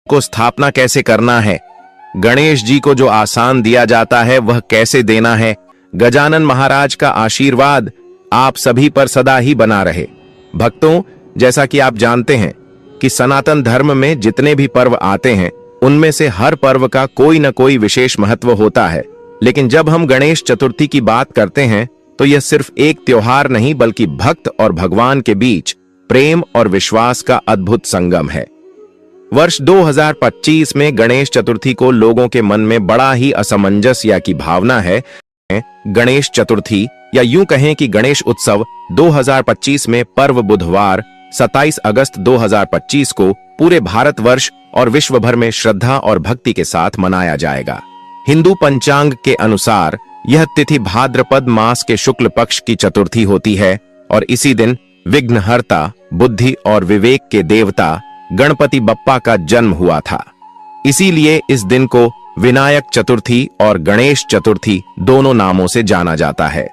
को स्थापना कैसे करना है, गणेश जी को जो आसान दिया जाता है वह कैसे देना है। गजानन महाराज का आशीर्वाद आप सभी पर सदा ही बना रहे। भक्तों, जैसा कि आप जानते हैं कि सनातन धर्म में जितने भी पर्व आते हैं उनमें से हर पर्व का कोई न कोई विशेष महत्व होता है, लेकिन जब हम गणेश चतुर्थी की बात करते हैं तो यह सिर्फ एक त्योहार नहीं बल्कि भक्त और भगवान के बीच प्रेम और विश्वास का अद्भुत संगम है। वर्ष 2025 में गणेश चतुर्थी को लोगों के मन में बड़ा ही असमंजस्य की भावना है। गणेश चतुर्थी या यूं कहें कि गणेश उत्सव 2025 में पर्व बुधवार 27 अगस्त 2025 को पूरे भारतवर्ष और विश्व भर में श्रद्धा और भक्ति के साथ मनाया जाएगा। हिंदू पंचांग के अनुसार यह तिथि भाद्रपद मास के शुक्ल पक्ष की चतुर्थी होती है और इसी दिन विघ्नहर्ता, बुद्धि और विवेक के देवता गणपति बप्पा का जन्म हुआ था। इसीलिए इस दिन को विनायक चतुर्थी और गणेश चतुर्थी दोनों नामों से जाना जाता है।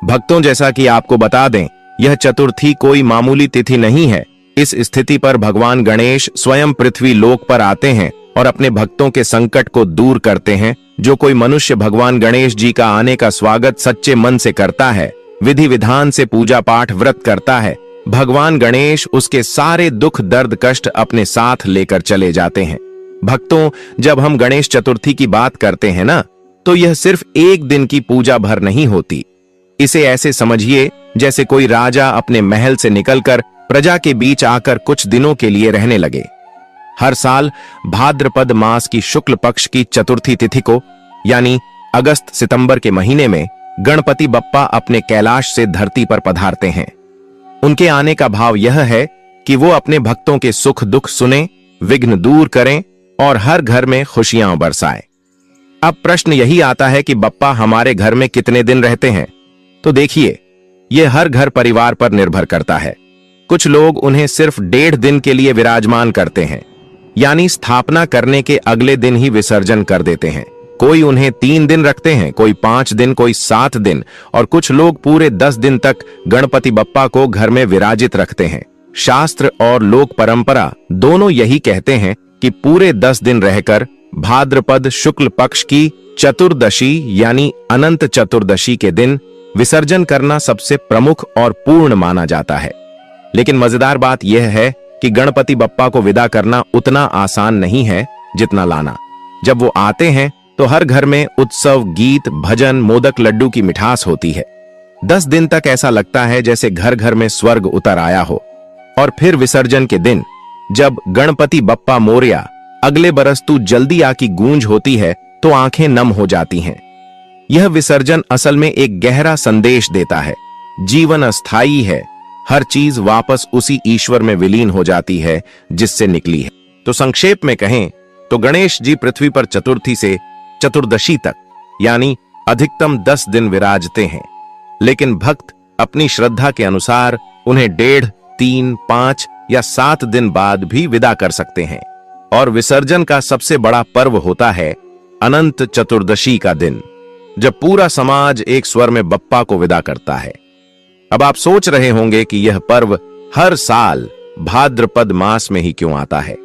भक्तों, जैसा कि आपको बता दें, यह चतुर्थी कोई मामूली तिथि नहीं है। इस स्थिति पर भगवान गणेश स्वयं पृथ्वी लोक पर आते हैं और अपने भक्तों के संकट को दूर करते हैं। जो कोई मनुष्य भगवान गणेश जी का आने का स्वागत सच्चे मन से करता है, विधि विधान से पूजा पाठ व्रत करता है, भगवान गणेश उसके सारे दुख दर्द कष्ट अपने साथ लेकर चले जाते हैं। भक्तों, जब हम गणेश चतुर्थी की बात करते हैं ना, तो यह सिर्फ एक दिन की पूजा भर नहीं होती। इसे ऐसे समझिए जैसे कोई राजा अपने महल से निकलकर प्रजा के बीच आकर कुछ दिनों के लिए रहने लगे। हर साल भाद्रपद मास की शुक्ल पक्ष की चतुर्थी तिथि को यानी अगस्त सितंबर के महीने में गणपति बप्पा अपने कैलाश से धरती पर पधारते हैं। उनके आने का भाव यह है कि वो अपने भक्तों के सुख दुख सुने, विघ्न दूर करें और हर घर में खुशियां बरसाएं। अब प्रश्न यही आता है कि बप्पा हमारे घर में कितने दिन रहते हैं? तो देखिए, यह हर घर परिवार पर निर्भर करता है। कुछ लोग उन्हें सिर्फ 1.5 दिन के लिए विराजमान करते हैं, यानी स्थापना करने के अगले दिन ही विसर्जन कर देते हैं। कोई उन्हें 3 दिन रखते हैं, कोई 5 दिन, कोई 7 दिन और कुछ लोग पूरे 10 दिन तक गणपति बप्पा को घर में विराजित रखते हैं। शास्त्र और लोक परंपरा दोनों यही कहते हैं कि पूरे 10 दिन रहकर भाद्रपद शुक्ल पक्ष की चतुर्दशी यानी अनंत चतुर्दशी के दिन विसर्जन करना सबसे प्रमुख और पूर्ण माना जाता है। लेकिन मजेदार बात यह है कि गणपति बप्पा को विदा करना उतना आसान नहीं है जितना लाना। जब वो आते हैं तो हर घर में उत्सव, गीत, भजन, मोदक, लड्डू की मिठास होती है। 10 दिन तक ऐसा लगता है जैसे घर घर में स्वर्ग उतर आया हो। और फिर विसर्जन के दिन जब गणपति बप्पा मोरया अगले बरस तू जल्दी आ की गूंज होती है तो आंखें नम हो जाती हैं। यह विसर्जन असल में एक गहरा संदेश देता है। जीवन अस्थायी है, हर चीज वापस उसी ईश्वर में विलीन हो जाती है जिससे निकली है। तो संक्षेप में कहें तो गणेश जी पृथ्वी पर चतुर्थी से चतुर्दशी तक यानी अधिकतम 10 दिन विराजते हैं, लेकिन भक्त अपनी श्रद्धा के अनुसार उन्हें 1.5, 3, 5 या 7 दिन बाद भी विदा कर सकते हैं। और विसर्जन का सबसे बड़ा पर्व होता है अनंत चतुर्दशी का दिन, जब पूरा समाज एक स्वर में बप्पा को विदा करता है। अब आप सोच रहे होंगे कि यह पर्व हर साल भाद्रपद मास में ही क्यों आता है?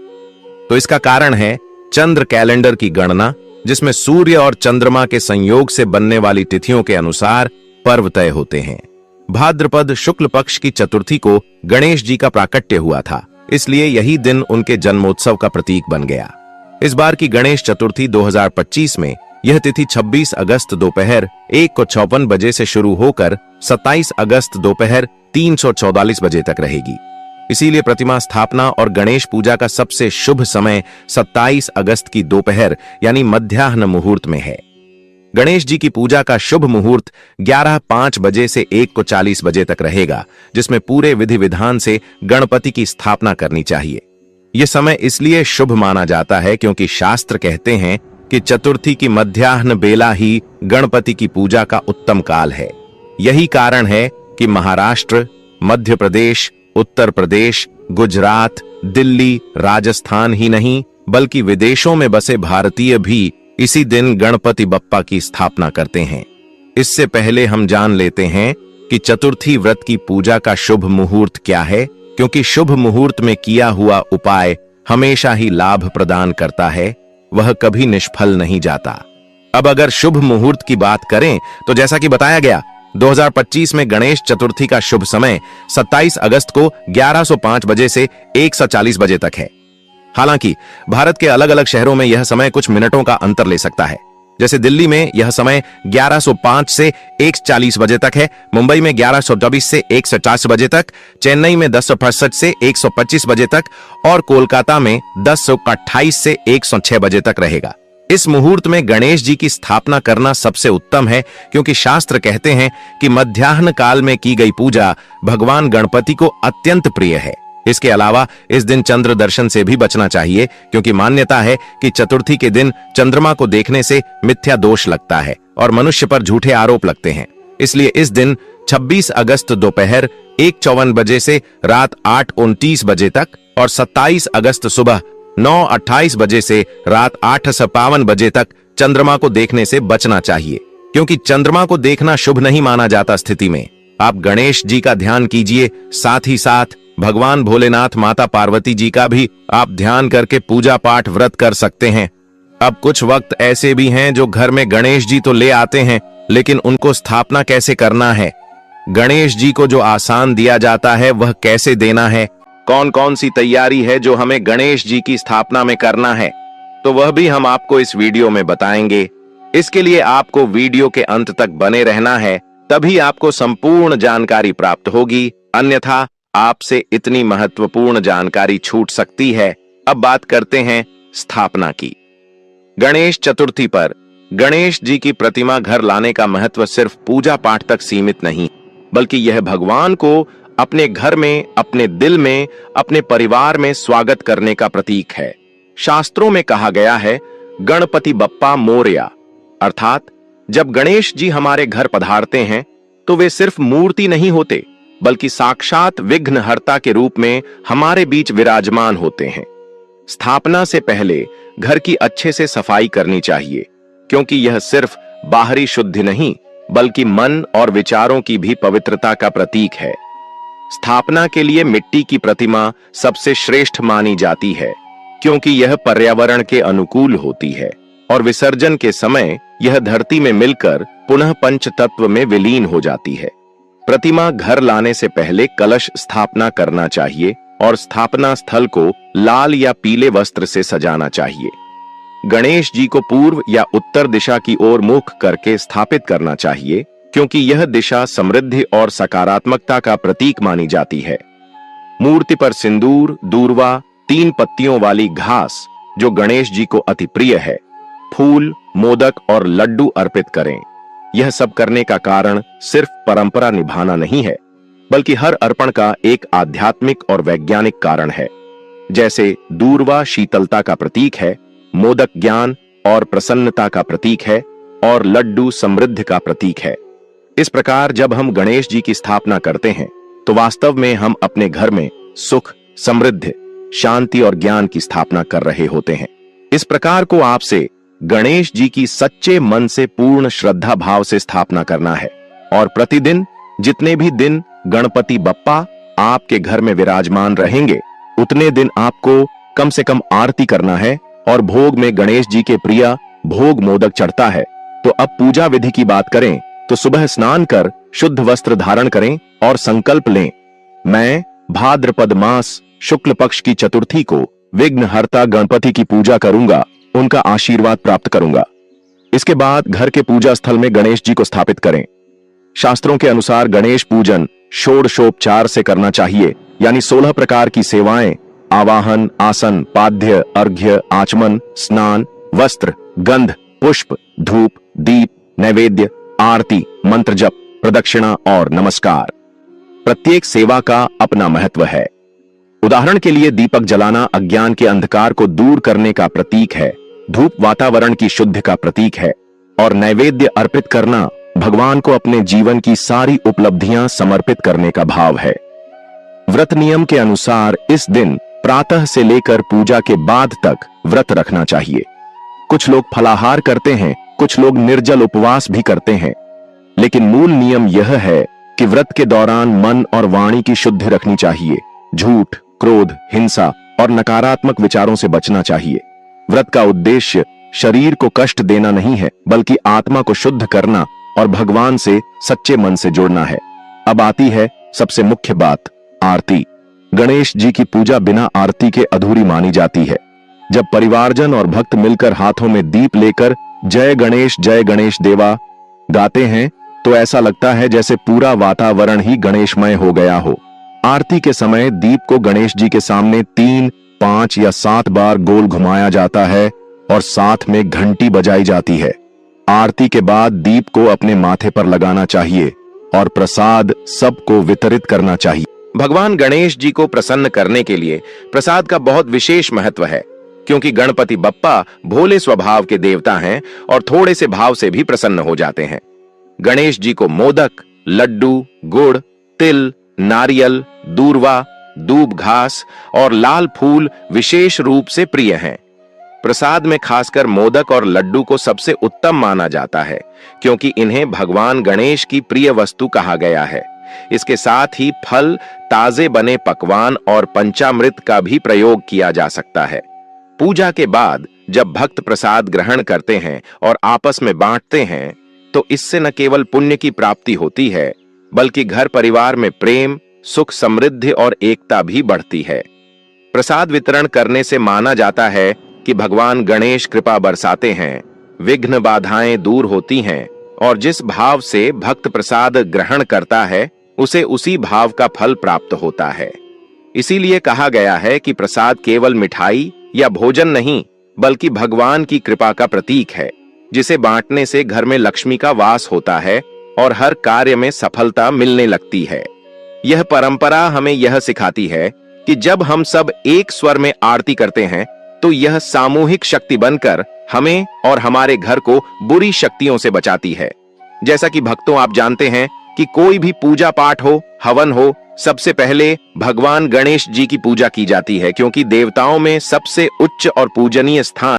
तो इसका कारण है चंद्र कैलेंडर की गणना, जिसमें सूर्य और चंद्रमा के संयोग से बनने वाली तिथियों के अनुसार पर्व तय होते हैं। भाद्रपद शुक्ल पक्ष की चतुर्थी को गणेश जी का प्राकट्य हुआ था, इसलिए यही दिन उनके जन्मोत्सव का प्रतीक बन गया। इस बार की गणेश चतुर्थी 2025 में यह तिथि 26 अगस्त दोपहर 1:54 बजे से शुरू होकर 27 अगस्त दोपहर 3:44 बजे तक रहेगी। इसीलिए प्रतिमा स्थापना और गणेश पूजा का सबसे शुभ समय 27 अगस्त की दोपहर यानी मध्याह्न मुहूर्त में है। गणेश जी की पूजा का शुभ मुहूर्त 11:05 बजे से 1:40 बजे तक रहेगा, जिसमें पूरे विधि विधान से गणपति की स्थापना करनी चाहिए। यह समय इसलिए शुभ माना जाता है क्योंकि शास्त्र कहते हैं कि चतुर्थी की मध्याह्न बेला ही गणपति की पूजा का उत्तम काल है। यही कारण है कि महाराष्ट्र, मध्य प्रदेश, उत्तर प्रदेश, गुजरात, दिल्ली, राजस्थान ही नहीं बल्कि विदेशों में बसे भारतीय भी इसी दिन गणपति बप्पा की स्थापना करते हैं। इससे पहले हम जान लेते हैं कि चतुर्थी व्रत की पूजा का शुभ मुहूर्त क्या है, क्योंकि शुभ मुहूर्त में किया हुआ उपाय हमेशा ही लाभ प्रदान करता है, वह कभी निष्फल नहीं जाता। अब अगर शुभ मुहूर्त की बात करें तो जैसा कि बताया गया 2025 में गणेश चतुर्थी का शुभ समय 27 अगस्त को 1105 बजे से 140 बजे तक है। हालांकि भारत के अलग अलग शहरों में यह समय कुछ मिनटों का अंतर ले सकता है। जैसे दिल्ली में यह समय 1105 से 140 बजे तक है, मुंबई में 1124 से 150 बजे तक, चेन्नई में 1065 से 125 बजे तक और कोलकाता में 1028 से 106 बजे तक रहेगा। इस मुहूर्त में गणेश जी की स्थापना करना सबसे उत्तम है, क्योंकि शास्त्र कहते हैं कि मध्याह्न काल में की गई पूजा भगवान गणपति को अत्यंत प्रिय है। इसके अलावा इस दिन चंद्र दर्शन से भी बचना चाहिए, क्योंकि मान्यता है कि चतुर्थी के दिन चंद्रमा को देखने से मिथ्या दोष लगता है और मनुष्य पर झूठे आरोप लगते हैं। इसलिए इस दिन 26 अगस्त दोपहर 1:54 बजे से रात 8:29 बजे तक और 27 अगस्त सुबह 9:28 बजे से रात 8:52 बजे तक चंद्रमा को देखने से बचना चाहिए, क्योंकि चंद्रमा को देखना शुभ नहीं माना जाता। स्थिति में आप गणेश जी का ध्यान कीजिए, साथ ही साथ भगवान भोलेनाथ, माता पार्वती जी का भी आप ध्यान करके पूजा पाठ व्रत कर सकते हैं। अब कुछ वक्त ऐसे भी हैं जो घर में गणेश जी तो ले आते हैं, लेकिन उनको स्थापना कैसे करना है, गणेश जी को जो आसान दिया जाता है वह कैसे देना है, कौन कौन सी तैयारी है जो हमें गणेश जी की स्थापना में करना है, तो वह भी हम आपको इस वीडियो में बताएंगे। इसके लिए आपको वीडियो के अंत तक बने रहना है, तभी आपको संपूर्ण जानकारी प्राप्त होगी, अन्यथा आपसे इतनी महत्वपूर्ण जानकारी छूट सकती है। अब बात करते हैं स्थापना की। गणेश चतुर्थी पर गणेश जी की प्रतिमा घर लाने का महत्व सिर्फ पूजा पाठ तक सीमित नहीं, बल्कि यह भगवान को अपने घर में, अपने दिल में, अपने परिवार में स्वागत करने का प्रतीक है। शास्त्रों में कहा गया है, गणपति बप्पा मोरया, अर्थात जब गणेश जी हमारे घर पधारते हैं तो वे सिर्फ मूर्ति नहीं होते, बल्कि साक्षात विघ्नहर्ता के रूप में हमारे बीच विराजमान होते हैं। स्थापना से पहले घर की अच्छे से सफाई करनी चाहिए, क्योंकि यह सिर्फ बाहरी शुद्धि नहीं, बल्कि मन और विचारों की भी पवित्रता का प्रतीक है। स्थापना के लिए मिट्टी की प्रतिमा सबसे श्रेष्ठ मानी जाती है, क्योंकि यह पर्यावरण के अनुकूल होती है और विसर्जन के समय यह धरती में मिलकर पुनः पंच तत्व में विलीन हो जाती है। प्रतिमा घर लाने से पहले कलश स्थापना करना चाहिए और स्थापना स्थल को लाल या पीले वस्त्र से सजाना चाहिए। गणेश जी को पूर्व या उत्तर दिशा की ओर मुख करके स्थापित करना चाहिए, क्योंकि यह दिशा समृद्धि और सकारात्मकता का प्रतीक मानी जाती है। मूर्ति पर सिंदूर, दूर्वा, 3 पत्तियों वाली घास जो गणेश जी को अति प्रिय है, फूल, मोदक और लड्डू अर्पित करें। यह सब करने का कारण सिर्फ परंपरा निभाना नहीं है, बल्कि हर अर्पण का एक आध्यात्मिक और वैज्ञानिक कारण है। जैसे दूर्वा शीतलता का प्रतीक है, मोदक ज्ञान और प्रसन्नता का प्रतीक है और लड्डू समृद्धि का प्रतीक है। इस प्रकार जब हम गणेश जी की स्थापना करते हैं तो वास्तव में हम अपने घर में सुख, समृद्धि, शांति और ज्ञान की स्थापना कर रहे होते हैं। इस प्रकार को आपसे गणेश जी की सच्चे मन से पूर्ण श्रद्धा भाव से स्थापना करना है और प्रतिदिन जितने भी दिन गणपति बप्पा आपके घर में विराजमान रहेंगे, उतने दिन आपको कम से कम आरती करना है और भोग में गणेश जी के प्रिय भोग मोदक चढ़ता है। तो अब पूजा विधि की बात करें तो सुबह स्नान कर शुद्ध वस्त्र धारण करें और संकल्प लें, मैं भाद्रपद मास शुक्ल पक्ष की चतुर्थी को विघ्नहर्ता गणपति की पूजा करूंगा, उनका आशीर्वाद प्राप्त करूंगा। इसके बाद घर के पूजा स्थल में गणेश जी को स्थापित करें। शास्त्रों के अनुसार गणेश पूजन षोडशोपचार से करना चाहिए, यानी 16 प्रकार की सेवाएं, आवाहन, आसन, पाद्य, अर्घ्य, आचमन, स्नान, वस्त्र, गंध, पुष्प, धूप, दीप, नैवेद्य, आरती, मंत्र जप, प्रदक्षिणा और नमस्कार। प्रत्येक सेवा का अपना महत्व है। उदाहरण के लिए दीपक जलाना अज्ञान के अंधकार को दूर करने का प्रतीक है, धूप वातावरण की शुद्धि का प्रतीक है और नैवेद्य अर्पित करना भगवान को अपने जीवन की सारी उपलब्धियां समर्पित करने का भाव है। व्रत नियम के अनुसार इस दिन प्रातः से लेकर पूजा के बाद तक व्रत रखना चाहिए। कुछ लोग फलाहार करते हैं, कुछ लोग निर्जल उपवास भी करते हैं, लेकिन मूल नियम यह है कि व्रत के दौरान मन और वाणी की शुद्धि रखनी चाहिए। झूठ, क्रोध, हिंसा और नकारात्मक विचारों से बचना चाहिए। व्रत का उद्देश्य शरीर को कष्ट देना नहीं है, बल्कि आत्मा को शुद्ध करना और भगवान से सच्चे मन से जुड़ना है। अब आती है सबसे मुख्य बात, आरती। गणेश जी की पूजा बिना आरती के अधूरी मानी जाती है। जब परिवारजन और भक्त मिलकर हाथों में दीप लेकर जय गणेश देवा गाते हैं तो ऐसा लगता है जैसे पूरा वातावरण ही गणेशमय हो गया हो। आरती के समय दीप को गणेश जी के सामने 3, 5 या 7 बार गोल घुमाया जाता है और साथ में घंटी बजाई जाती है। आरती के बाद दीप को अपने माथे पर लगाना चाहिए और प्रसाद सबको वितरित करना चाहिए। भगवान गणेश जी को प्रसन्न करने के लिए प्रसाद का बहुत विशेष महत्व है, क्योंकि गणपति बप्पा भोले स्वभाव के देवता हैं और थोड़े से भाव से भी प्रसन्न हो जाते हैं। गणेश जी को मोदक, लड्डू, गुड़, तिल, नारियल, दूर्वा, दूब घास और लाल फूल विशेष रूप से प्रिय हैं। प्रसाद में खासकर मोदक और लड्डू को सबसे उत्तम माना जाता है, क्योंकि इन्हें भगवान गणेश की प्रिय वस्तु कहा गया है। इसके साथ ही फल, ताजे बने पकवान और पंचामृत का भी प्रयोग किया जा सकता है। पूजा के बाद जब भक्त प्रसाद ग्रहण करते हैं और आपस में बांटते हैं तो इससे न केवल पुण्य की प्राप्ति होती है, बल्कि घर परिवार में प्रेम, सुख, समृद्धि और एकता भी बढ़ती है। प्रसाद वितरण करने से माना जाता है कि भगवान गणेश कृपा बरसाते हैं, विघ्न बाधाएं दूर होती हैं और जिस भाव से भक्त प्रसाद ग्रहण करता है उसे उसी भाव का फल प्राप्त होता है। इसीलिए कहा गया है कि प्रसाद केवल मिठाई या भोजन नहीं, बल्कि भगवान की कृपा का प्रतीक है, जिसे बांटने से घर में लक्ष्मी का वास होता है और हर कार्य में सफलता मिलने लगती है। यह परंपरा हमें यह सिखाती है कि जब हम सब एक स्वर में आरती करते हैं तो यह सामूहिक शक्ति बनकर हमें और हमारे घर को बुरी शक्तियों से बचाती है। जैसा कि भक्तों आप जानते हैं कि कोई भी पूजा पाठ हो, हवन हो, सबसे पहले भगवान गणेश जी की पूजा की जाती है, क्योंकि देवताओं में सबसे उच्च और पूजनीय स्थान